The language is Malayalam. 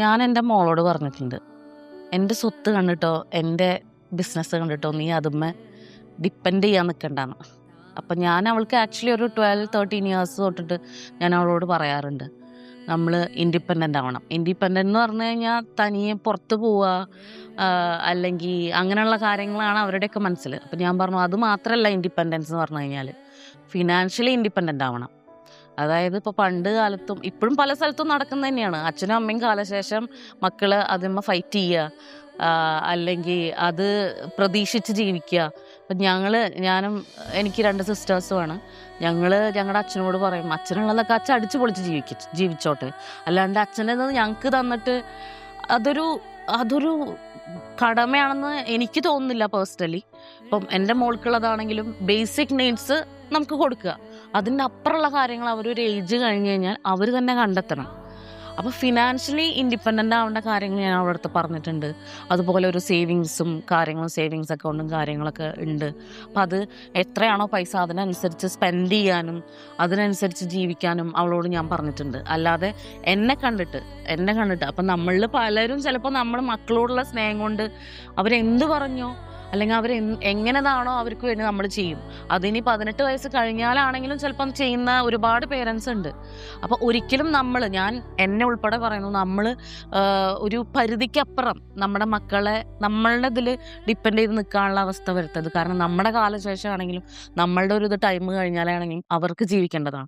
ഞാൻ എൻ്റെ മോളോട് പറഞ്ഞിട്ടുണ്ട്. എൻ്റെ സ്വത്ത് കണ്ടിട്ടോ, എൻ്റെ ബിസിനസ് കണ്ടിട്ടോ നീ അതുമ്മെ ഡിപ്പെൻഡ് ചെയ്യാൻ നിൽക്കണ്ടാന്ന്. അപ്പം ഞാൻ അവൾക്ക് ആക്ച്വലി ഒരു 12-13 ഇയേഴ്സ് തൊട്ടിട്ട് ഞാൻ അവളോട് പറയാറുണ്ട്. നമ്മൾ ഇൻഡിപെൻഡൻ്റ് ആവണം. ഇൻഡിപെൻഡൻ്റ് എന്ന് പറഞ്ഞു കഴിഞ്ഞാൽ തനിയെ പുറത്ത് പോവുക, അല്ലെങ്കിൽ അങ്ങനെയുള്ള കാര്യങ്ങളാണ് അവരുടെയൊക്കെ മനസ്സിൽ. അപ്പം ഞാൻ പറഞ്ഞു അത് മാത്രമല്ല ഇൻഡിപെൻഡൻസ് എന്ന് പറഞ്ഞു കഴിഞ്ഞാൽ ഫിനാൻഷ്യലി ഇൻഡിപെൻഡൻ്റ് ആവണം. അതായത് ഇപ്പോൾ പണ്ട് കാലത്തും ഇപ്പോഴും പല സ്ഥലത്തും നടക്കുന്നത് തന്നെയാണ്. അച്ഛനും അമ്മയും കാലശേഷം മക്കള് അതിന്മേ ഫൈറ്റ് ചെയ്യുക, അല്ലെങ്കിൽ അത് പ്രതീക്ഷിച്ച് ജീവിക്കുക. അപ്പം ഞാനും എനിക്ക് 2 സിസ്റ്റേഴ്സുമാണ്. ഞങ്ങളുടെ അച്ഛനോട് പറയും, അച്ഛനുള്ളതൊക്കെ അച്ഛൻ അടിച്ചു പൊളിച്ച് ജീവിച്ചോട്ടെ, അല്ലാണ്ട് അച്ഛനെന്നത് ഞങ്ങൾക്ക് തന്നിട്ട് അതൊരു അതൊരു കടമയാണെന്ന് എനിക്ക് തോന്നുന്നില്ല പേഴ്സണലി. ഇപ്പം എൻ്റെ മോൾക്കുള്ളതാണെങ്കിലും ബേസിക് നീഡ്സ് നമുക്ക് കൊടുക്കുക. അതിൻ്റെ അപ്പുറമുള്ള കാര്യങ്ങൾ അവരൊരു ഏജ് കഴിഞ്ഞ് കഴിഞ്ഞാൽ അവർ തന്നെ കണ്ടെത്തണം. അപ്പോൾ ഫിനാൻഷ്യലി ഇൻഡിപെൻഡൻ്റ് ആവേണ്ട കാര്യങ്ങൾ ഞാൻ അവരുടെ അടുത്ത് പറഞ്ഞിട്ടുണ്ട്. അതുപോലെ ഒരു സേവിങ്സ് അക്കൗണ്ടും കാര്യങ്ങളൊക്കെ ഉണ്ട്. അപ്പം അത് എത്രയാണോ പൈസ അതിനനുസരിച്ച് സ്പെൻഡ് ചെയ്യാനും അതിനനുസരിച്ച് ജീവിക്കാനും അവളോട് ഞാൻ പറഞ്ഞിട്ടുണ്ട്. അല്ലാതെ എന്നെ കണ്ടിട്ട് അപ്പം നമ്മളിൽ പലരും ചിലപ്പോൾ നമ്മൾ മക്കളോടുള്ള സ്നേഹം കൊണ്ട് അവരെന്ത് പറഞ്ഞോ അല്ലെങ്കിൽ എങ്ങനെതാണോ അവർക്ക് വേണ്ടി നമ്മൾ ചെയ്യും. അതിനി 18 വയസ്സ് കഴിഞ്ഞാലാണെങ്കിലും ചിലപ്പം ചെയ്യുന്ന ഒരുപാട് പേരൻസ് ഉണ്ട്. അപ്പോൾ ഒരിക്കലും ഞാൻ എന്നെ ഉൾപ്പെടെ പറയുന്നു, നമ്മൾ ഒരു പരിധിക്കപ്പുറം നമ്മുടെ മക്കളെ നമ്മളുടെ ഇതിൽ ഡിപ്പെൻഡ് ചെയ്ത് നിൽക്കാനുള്ള അവസ്ഥ വരുത്തരുത്. കാരണം നമ്മുടെ കാലശേഷമാണെങ്കിലും നമ്മളുടെ ഒരു ടൈം കഴിഞ്ഞാലാണെങ്കിലും അവർക്ക് ജീവിക്കേണ്ടതാണ്.